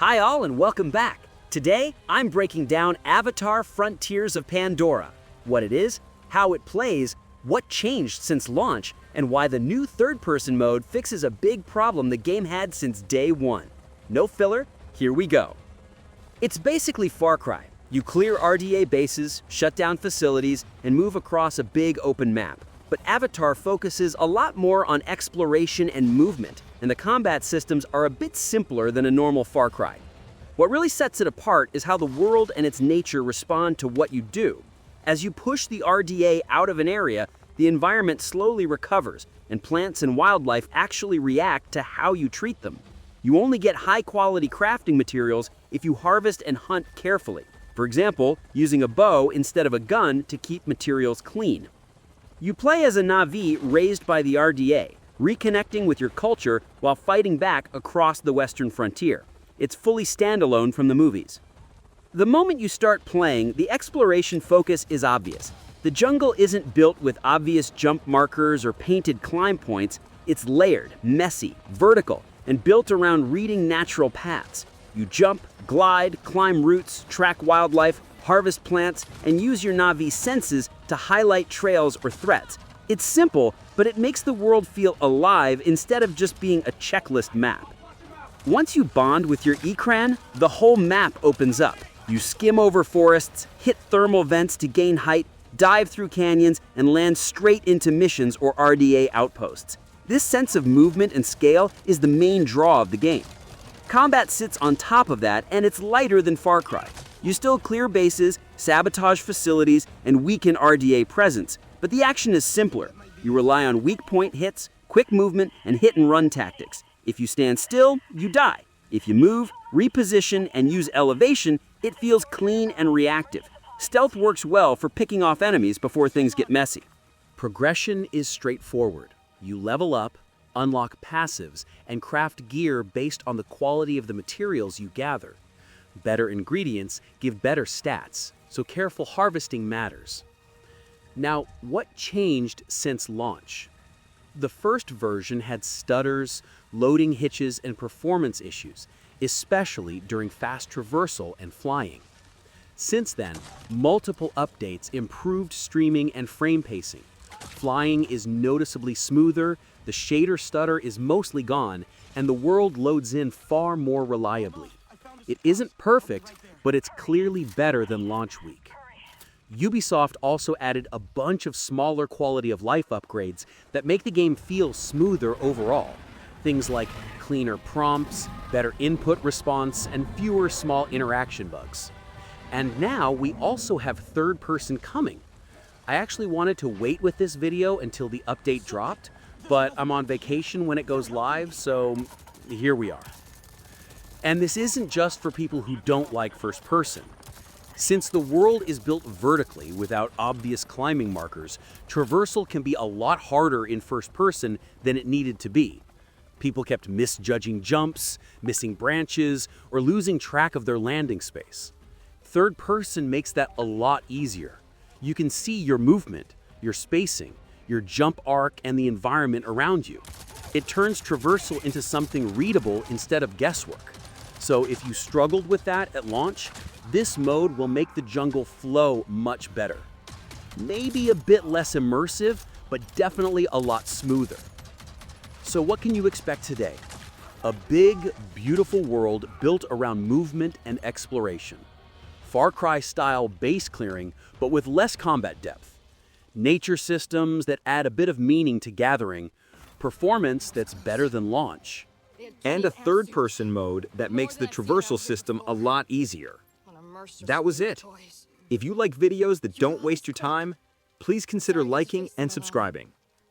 Hi all and welcome back. Today, I'm breaking down Avatar Frontiers of Pandora. What it is, how it plays, what changed since launch, and why the new third-person mode fixes a big problem the game had since day one. No filler, here we go. It's basically Far Cry. You clear RDA bases, shut down facilities, and move across a big open map. But Avatar focuses a lot more on exploration and movement, and the combat systems are a bit simpler than a normal Far Cry. What really sets it apart is how the world and its nature respond to what you do. As you push the RDA out of an area, the environment slowly recovers, and plants and wildlife actually react to how you treat them. You only get high-quality crafting materials if you harvest and hunt carefully. For example, using a bow instead of a gun to keep materials clean. You play as a Na'vi raised by the RDA, reconnecting with your culture while fighting back across the western frontier. It's fully standalone from the movies. The moment you start playing, the exploration focus is obvious. The jungle isn't built with obvious jump markers or painted climb points. It's layered, messy, vertical, and built around reading natural paths. You jump, glide, climb roots, track wildlife, harvest plants, and use your Na'vi senses to highlight trails or threats. It's simple, but it makes the world feel alive instead of just being a checklist map. Once you bond with your Ikran, the whole map opens up. You skim over forests, hit thermal vents to gain height, dive through canyons, and land straight into missions or RDA outposts. This sense of movement and scale is the main draw of the game. Combat sits on top of that, and it's lighter than Far Cry. You still clear bases, sabotage facilities, and weaken RDA presence, but the action is simpler. You rely on weak point hits, quick movement, and hit-and-run tactics. If you stand still, you die. If you move, reposition, and use elevation, it feels clean and reactive. Stealth works well for picking off enemies before things get messy. Progression is straightforward. You level up, unlock passives, and craft gear based on the quality of the materials you gather. Better ingredients give better stats, so careful harvesting matters. Now, what changed since launch? The first version had stutters, loading hitches, and performance issues, especially during fast traversal and flying. Since then, multiple updates improved streaming and frame pacing. Flying is noticeably smoother, the shader stutter is mostly gone, and the world loads in far more reliably. It isn't perfect, but it's clearly better than launch week. Ubisoft also added a bunch of smaller quality of life upgrades that make the game feel smoother overall. Things like cleaner prompts, better input response, and fewer small interaction bugs. And now we also have third person coming. I actually wanted to wait with this video until the update dropped, but I'm on vacation when it goes live, so here we are. And this isn't just for people who don't like first person. Since the world is built vertically without obvious climbing markers, traversal can be a lot harder in first person than it needed to be. People kept misjudging jumps, missing branches, or losing track of their landing space. Third person makes that a lot easier. You can see your movement, your spacing, your jump arc, and the environment around you. It turns traversal into something readable instead of guesswork. So if you struggled with that at launch, this mode will make the jungle flow much better. Maybe a bit less immersive, but definitely a lot smoother. So what can you expect today? A big, beautiful world built around movement and exploration. Far Cry-style base clearing, but with less combat depth. Nature systems that add a bit of meaning to gathering. Performance that's better than launch. And a third-person mode that makes the traversal system a lot easier. That was it. If you like videos that don't waste your time, please consider liking and subscribing.